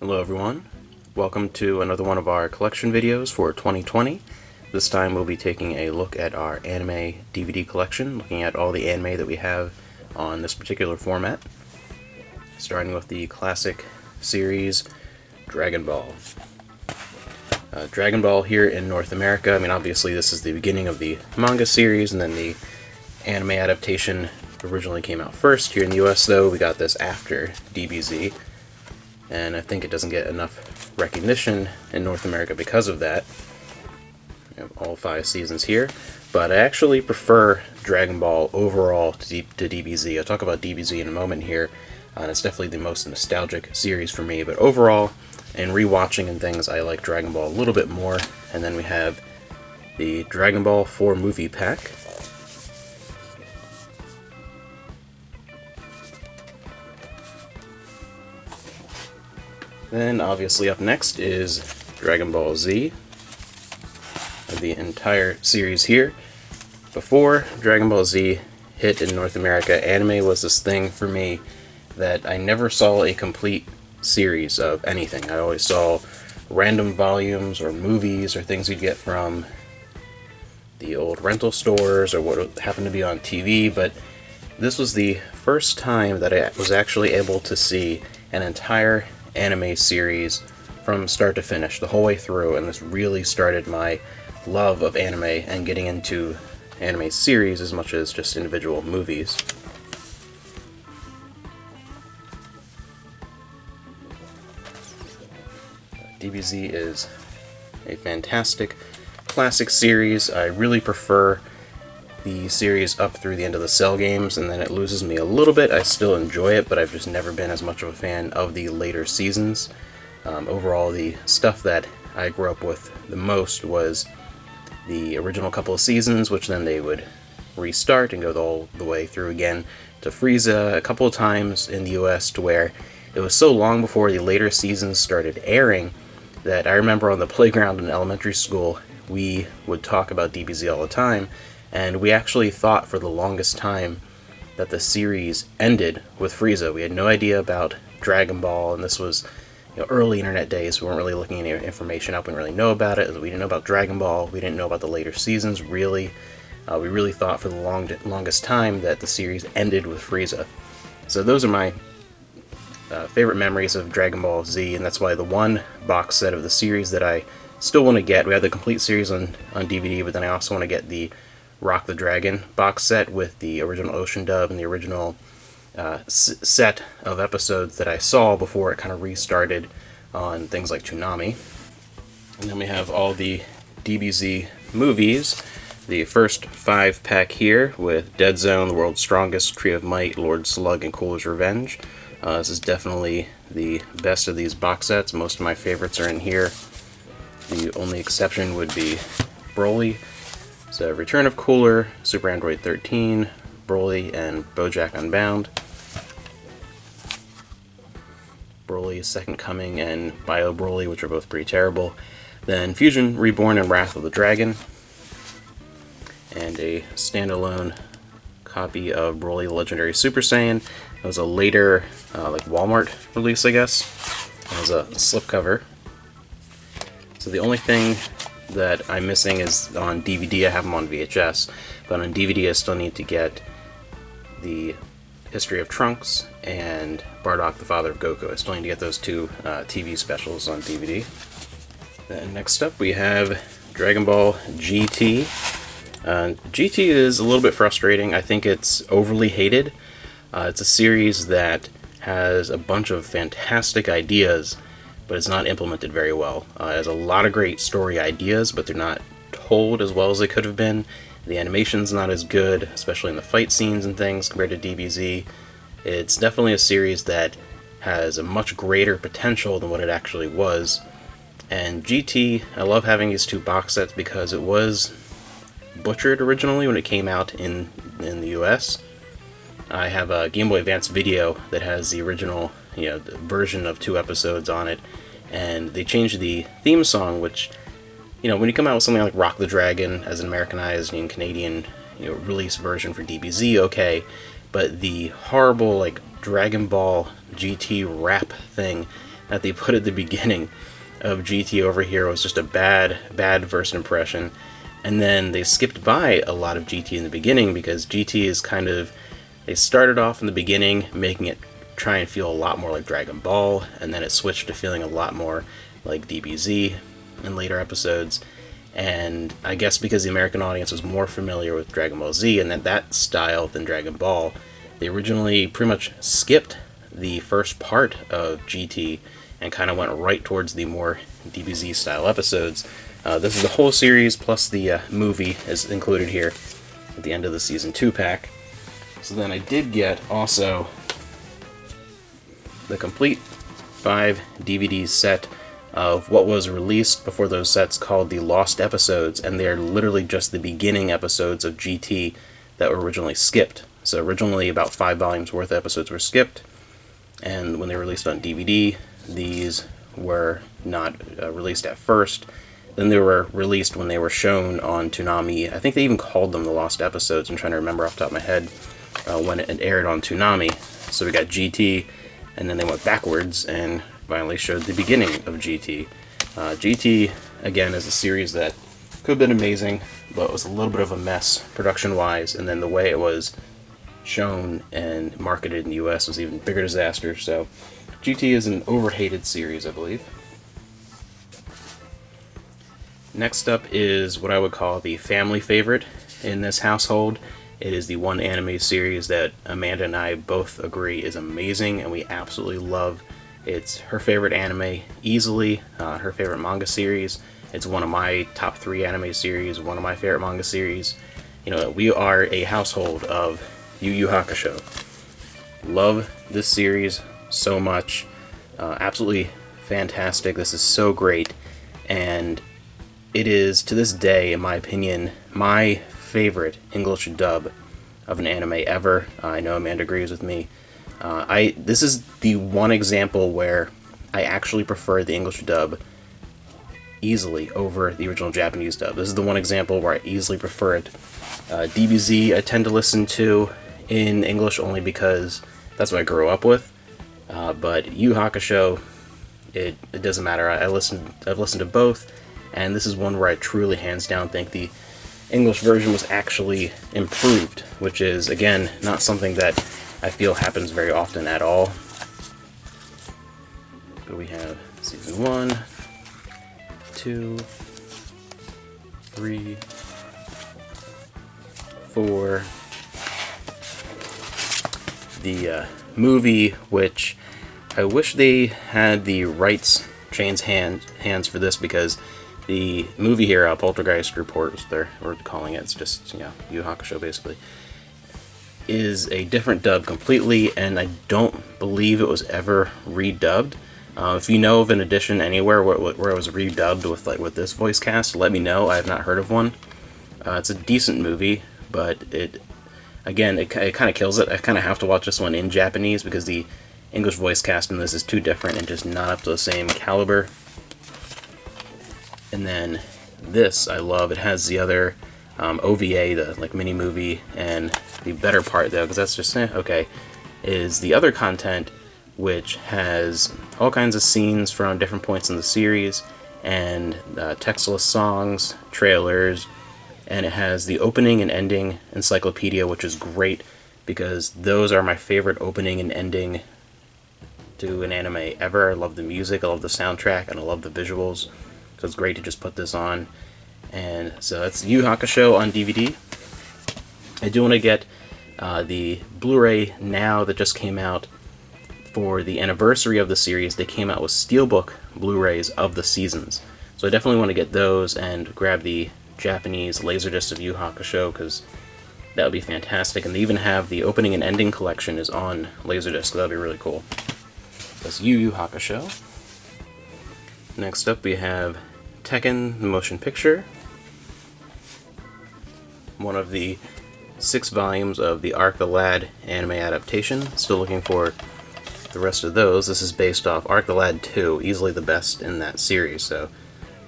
Hello everyone, welcome to another one of our collection videos for 2020. This time we'll be taking a look at our anime DVD collection, looking at all the anime that we have on this particular format. Starting with the classic series, Dragon Ball. Dragon Ball here in North America, I mean obviously this is the beginning of the manga series, and then the anime adaptation originally came out first. Here in the US though, we got this after DBZ. And I think it doesn't get enough recognition in North America because of that. We have all 5 seasons here, but I actually prefer Dragon Ball overall to DBZ. I'll talk about DBZ in a moment here, and it's definitely the most nostalgic series for me, but overall, in rewatching and things, I like Dragon Ball a little bit more. And then we have the Dragon Ball 4 movie pack. Then, obviously, up next is Dragon Ball Z, the entire series here. Before Dragon Ball Z hit in North America, anime was this thing for me that I never saw a complete series of anything. I always saw random volumes or movies or things you'd get from the old rental stores or what happened to be on TV, but this was the first time that I was actually able to see an entire anime series from start to finish, the whole way through, and this really started my love of anime and getting into anime series as much as just individual movies. DBZ is a fantastic classic series. I really prefer the series up through the end of the Cell games, and then it loses me a little bit. I still enjoy it, but I've just never been as much of a fan of the later seasons. Overall, the stuff that I grew up with the most was the original couple of seasons, which then they would restart and go all the way through again to Frieza a couple of times in the US, to where it was so long before the later seasons started airing that I remember on the playground in elementary school we would talk about DBZ all the time. And we actually thought for the longest time that the series ended with Frieza. We had no idea about Dragon Ball, and this was early internet days. We weren't really looking any information up. We didn't really know about it. We didn't know about Dragon Ball. We didn't know about the later seasons, really. We really thought for the longest time that the series ended with Frieza. So those are my favorite memories of Dragon Ball Z, and that's why the one box set of the series that I still want to get, we have the complete series on DVD, but then I also want to get the Rock the Dragon box set with the original Ocean dub and the original set of episodes that I saw before it kind of restarted on things like Toonami. And then we have all the DBZ movies. The first 5-pack here with Dead Zone, The World's Strongest, Tree of Might, Lord Slug, and Cooler's Revenge. This is definitely the best of these box sets. Most of my favorites are in here. The only exception would be Broly. So, Return of Cooler, Super Android 13, Broly, and BoJack Unbound. Broly, Second Coming, and Bio Broly, which are both pretty terrible. Then Fusion Reborn and Wrath of the Dragon. And a standalone copy of Broly Legendary Super Saiyan. It was a later, like Walmart release, I guess. It was a slipcover. So the only thing that I'm missing is on DVD. I have them on VHS, but on DVD I still need to get the History of Trunks and Bardock, the Father of Goku. I still need to get those 2 TV specials on DVD. Then next up we have Dragon Ball GT. GT is a little bit frustrating. I think it's overly hated. It's a series that has a bunch of fantastic ideas, but it's not implemented very well. It has a lot of great story ideas, but they're not told as well as they could have been. The animation's not as good, especially in the fight scenes and things, compared to DBZ. It's definitely a series that has a much greater potential than what it actually was. And GT, I love having these 2 box sets because it was butchered originally when it came out in the US. I have a Game Boy Advance video that has the original the version of 2 episodes on it, and they changed the theme song, which, when you come out with something like Rock the Dragon as an Americanized Canadian release version for DBZ, okay, but the horrible Dragon Ball GT rap thing that they put at the beginning of GT over here was just a bad first impression. And then they skipped by a lot of GT in the beginning because GT is kind of, they started off in the beginning making it try and feel a lot more like Dragon Ball, and then it switched to feeling a lot more like DBZ in later episodes. And I guess because the American audience was more familiar with Dragon Ball Z and that style than Dragon Ball, they originally pretty much skipped the first part of GT and kind of went right towards the more DBZ style episodes. This is the whole series plus the movie is included here at the end of the Season 2 pack. So then I did get also the complete 5 DVD set of what was released before those sets called the Lost Episodes, and they're literally just the beginning episodes of GT that were originally skipped. So originally about 5 volumes worth of episodes were skipped, and when they were released on DVD, these were not released at first. Then they were released when they were shown on Toonami. I think they even called them the Lost Episodes. I'm trying to remember off the top of my head when it aired on Toonami. So we got GT, and then they went backwards and finally showed the beginning of GT. GT, again, is a series that could have been amazing, but it was a little bit of a mess production-wise, and then the way it was shown and marketed in the US was even bigger disaster. So GT is an overhated series, I believe. Next up is what I would call the family favorite in this household. It is the one anime series that Amanda and I both agree is amazing and we absolutely love. It's her favorite anime, easily, her favorite manga series. It's one of my top 3 anime series, one of my favorite manga series. You know, we are a household of Yu Yu Hakusho. Love this series so much. Absolutely fantastic. This is so great. And it is, to this day, in my opinion, my favorite English dub of an anime ever. I know Amanda agrees with me. This is the one example where I actually prefer the English dub easily over the original Japanese dub. This is the one example where I easily prefer it. DBZ I tend to listen to in English only because that's what I grew up with. But Yu Yu Hakusho, it doesn't matter. I've listened to both. And this is one where I truly, hands down, think the English version was actually improved, which is, again, not something that I feel happens very often at all. But we have Season 1, 2, 3, 4, the movie, which I wish they had the rights changed hands for this, because the movie here, Poltergeist Report, is what we're calling it. It's just, Yu Yu Hakusho, basically, is a different dub completely, and I don't believe it was ever redubbed. If you know of an edition anywhere where it was redubbed with this voice cast, let me know. I have not heard of one. It's a decent movie, but it kind of kills it. I kind of have to watch this one in Japanese because the English voice cast in this is too different and just not up to the same caliber. And then this, I love. It has the other OVA, the mini movie, and the better part, though, because that's just okay, is the other content, which has all kinds of scenes from different points in the series, and textless songs, trailers, and it has the opening and ending encyclopedia, which is great because those are my favorite opening and ending to an anime ever. I love the music, I love the soundtrack, and I love the visuals. So it's great to just put this on. And so that's Yu Yu Hakusho on DVD. I do want to get the Blu-ray now that just came out for the anniversary of the series. They came out with Steelbook Blu-rays of the seasons. So I definitely want to get those and grab the Japanese Laserdisc of Yu Yu Hakusho, because that would be fantastic. And they even have the opening and ending collection is on Laserdisc, so that would be really cool. That's Yu Yu Hakusho. Next up we have Tekken, the motion picture. One of the 6 volumes of the Arc the Lad anime adaptation. Still looking for the rest of those. This is based off Arc the Lad 2, easily the best in that series, so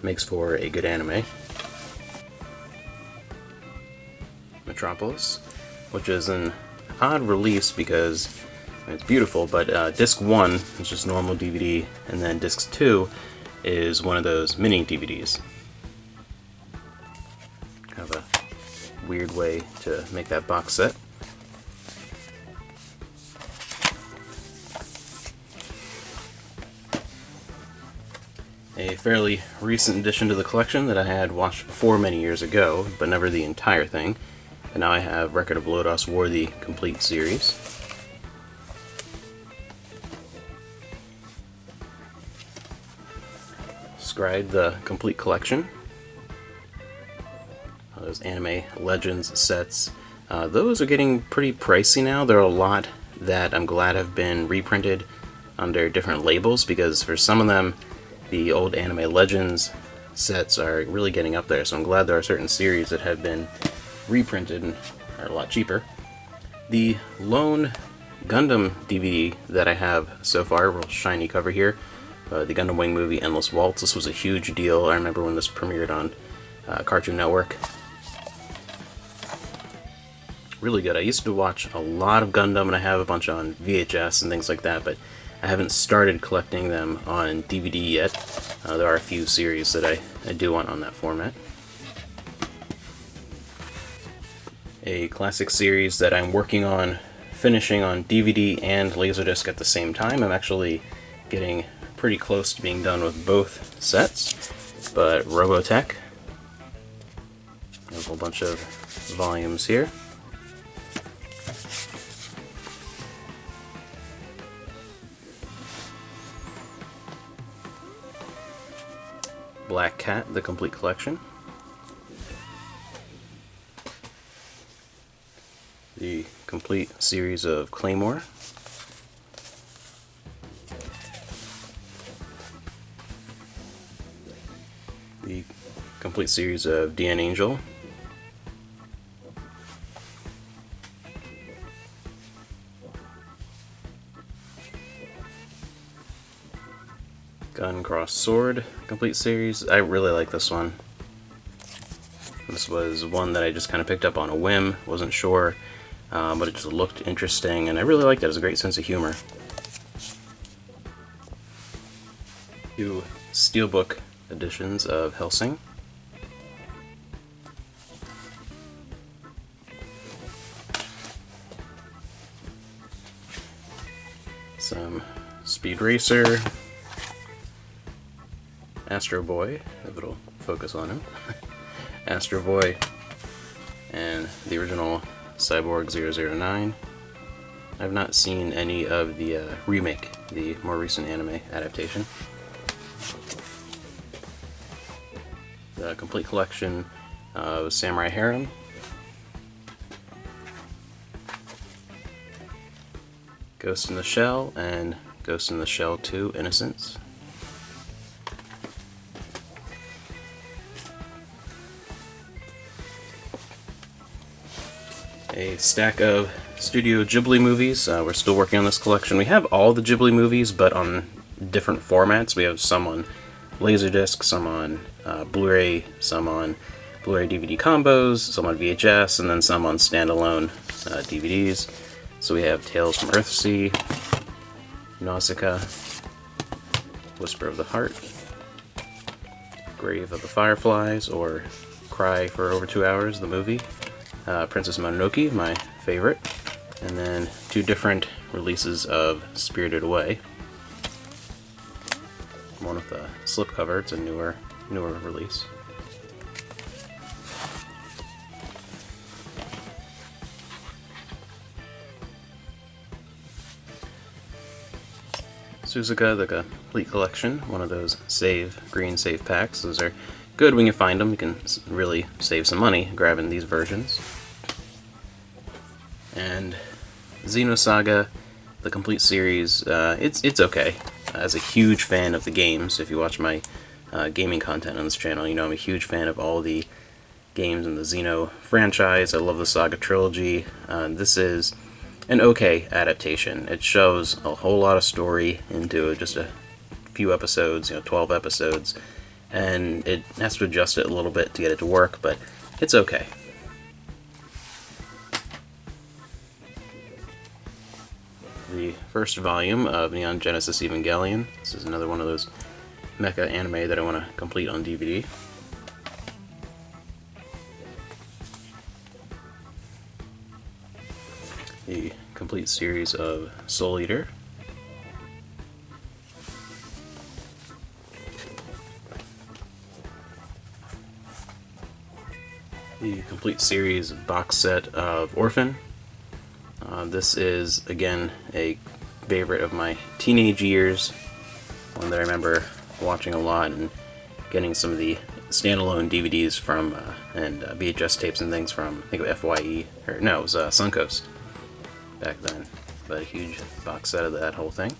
makes for a good anime. Metropolis, which is an odd release because It's beautiful, but disc 1 is just normal DVD, and then disc 2 is one of those mini DVDs. Kind of a weird way to make that box set. A fairly recent addition to the collection that I had watched before many years ago, but never the entire thing. And now I have Record of Lodoss War, the complete series. Scried the complete collection. Those Anime Legends sets. Those are getting pretty pricey now. There are a lot that I'm glad have been reprinted under different labels, because for some of them, the old Anime Legends sets are really getting up there, so I'm glad there are certain series that have been reprinted and are a lot cheaper. The lone Gundam DVD that I have so far, real shiny cover here, the Gundam Wing movie Endless Waltz. This was a huge deal. I remember when this premiered on Cartoon Network. Really good. I used to watch a lot of Gundam, and I have a bunch on VHS and things like that, but I haven't started collecting them on DVD yet. There are a few series that I do want on that format. A classic series that I'm working on finishing on DVD and Laserdisc at the same time. I'm actually getting pretty close to being done with both sets, but Robotech. There's a whole bunch of volumes here. Black Cat, the complete collection. The complete series of Claymore. The complete series of DN Angel. Gun Cross Sword complete series. I really like this one. This was one that I just kind of picked up on a whim, wasn't sure, but it just looked interesting, and I really liked it. It has a great sense of humor. Two steelbook editions of Hellsing. Some Speed Racer. Astro Boy, if it'll focus on him. Astro Boy, and the original Cyborg 009. I've not seen any of the remake, the more recent anime adaptation. The complete collection of Samurai Harem. Ghost in the Shell and Ghost in the Shell 2 Innocence. A stack of Studio Ghibli movies. We're still working on this collection. We have all the Ghibli movies, but on different formats. We have some on Laserdisc, some on Blu-ray, some on Blu-ray DVD combos, some on VHS, and then some on standalone DVDs. So we have Tales from Earthsea, Nausicaa, Whisper of the Heart, Grave of the Fireflies, or Cry for Over 2 Hours, the movie. Princess Mononoke, my favorite, and then two different releases of Spirited Away. One with a slipcover, it's a newer release. Suzuka, the complete collection, one of those green save packs. Those are good when you find them. You can really save some money grabbing these versions. And Xenosaga, the complete series, it's okay. As a huge fan of the games, if you watch my gaming content on this channel, you know I'm a huge fan of all the games in the Xeno franchise. I love the Saga trilogy. This is an okay adaptation. It shows a whole lot of story into just a few episodes, 12 episodes, and it has to adjust it a little bit to get it to work, but it's okay. the first volume of Neon Genesis Evangelion. This is another one of those mecha anime that I want to complete on DVD. The complete series of Soul Eater. The complete series box set of Orphan. This is, again, a favorite of my teenage years, one that I remember watching a lot and getting some of the standalone DVDs from, and VHS tapes and things from, I think of FYE, or no, it was Suncoast back then, but a huge box set of that whole thing.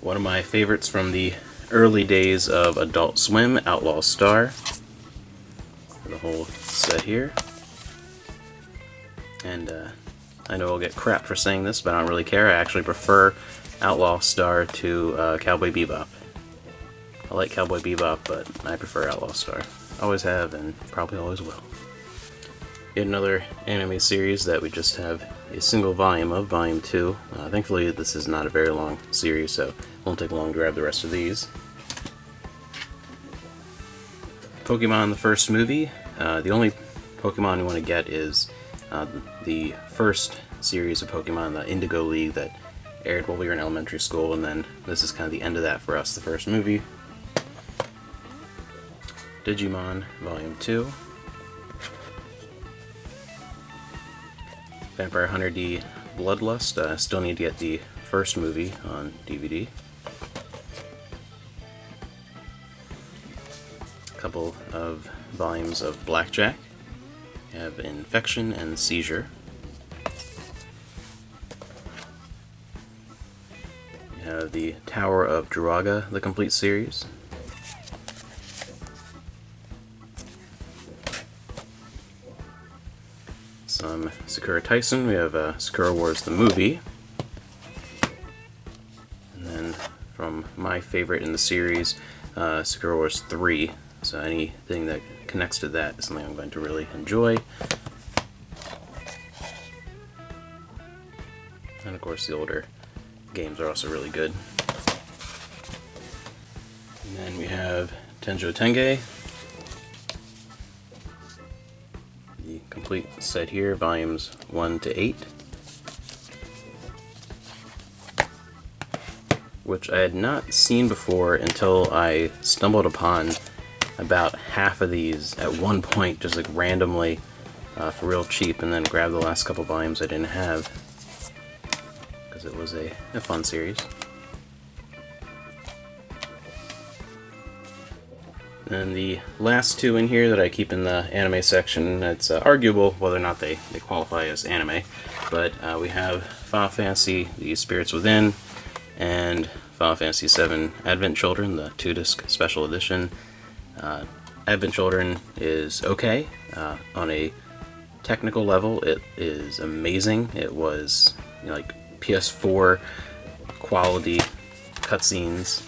One of my favorites from the early days of Adult Swim, Outlaw Star. The whole set here. And I know I'll get crap for saying this, but I don't really care. I actually prefer Outlaw Star to Cowboy Bebop. I like Cowboy Bebop, but I prefer Outlaw Star. Always have, and probably always will. Yet another anime series that we just have a single volume of, Volume 2. Thankfully, this is not a very long series, so it won't take long to grab the rest of these. Pokemon, the first movie. The only Pokemon you want to get is the first series of Pokemon, the Indigo League, that aired while we were in elementary school, and then this is kind of the end of that for us, the first movie. Digimon, Volume 2. Vampire Hunter D Bloodlust. Still need to get the first movie on DVD. A couple of volumes of Blackjack. We have Infection and Seizure. We have the Tower of Druaga, the complete series. Some Sakura Tyson. We have Sakura Wars the movie. And then from my favorite in the series, Sakura Wars 3. So anything that connects to that is something I'm going to really enjoy. And of course the older games are also really good. And then we have Tenjo Tenge. The complete set here, volumes 1 to 8. Which I had not seen before until I stumbled upon about half of these at one point, just like randomly, for real cheap, and then grabbed the last couple volumes I didn't have, because it was a fun series. And the last two in here that I keep in the anime section, it's arguable whether or not they qualify as anime, but we have Final Fantasy, The Spirits Within, and Final Fantasy VII Advent Children, the 2-disc special edition. Advent Children is okay. On a technical level, it is amazing. It was, you know, like PS4 quality cutscenes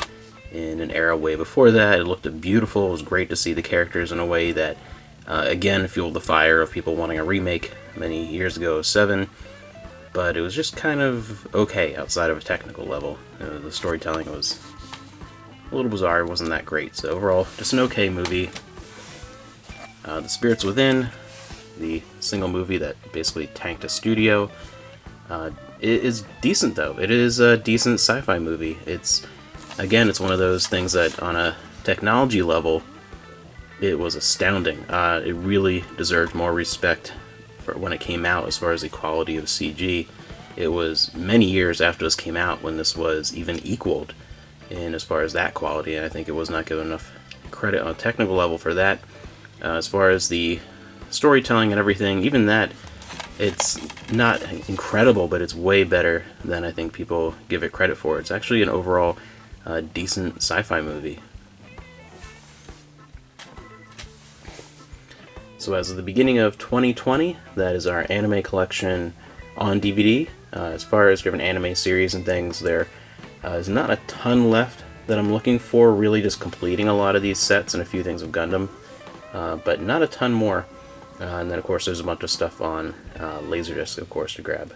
in an era way before that. It looked beautiful. It was great to see the characters in a way that, again, fueled the fire of people wanting a remake many years ago of 7. But it was just kind of okay outside of a technical level. The storytelling was a little bizarre. It wasn't that great. So overall, just an okay movie. The Spirits Within, the single movie that basically tanked a studio, it is decent though. It is a decent sci-fi movie. It's one of those things that on a technology level, it was astounding. It really deserved more respect for when it came out as far as the quality of CG. It was many years after this came out when this was even equaled in as far as that quality, and I think it was not given enough credit on a technical level for that. As far as the storytelling and everything, even that, it's not incredible, but it's way better than I think people give it credit for. It's actually an overall decent sci-fi movie. So as of the beginning of 2020, that is our anime collection on DVD. As far as different anime series and things, there is not a ton left that I'm looking for, really just completing a lot of these sets and a few things of Gundam, but not a ton more. And then, of course, there's a bunch of stuff on Laserdisc, of course, to grab.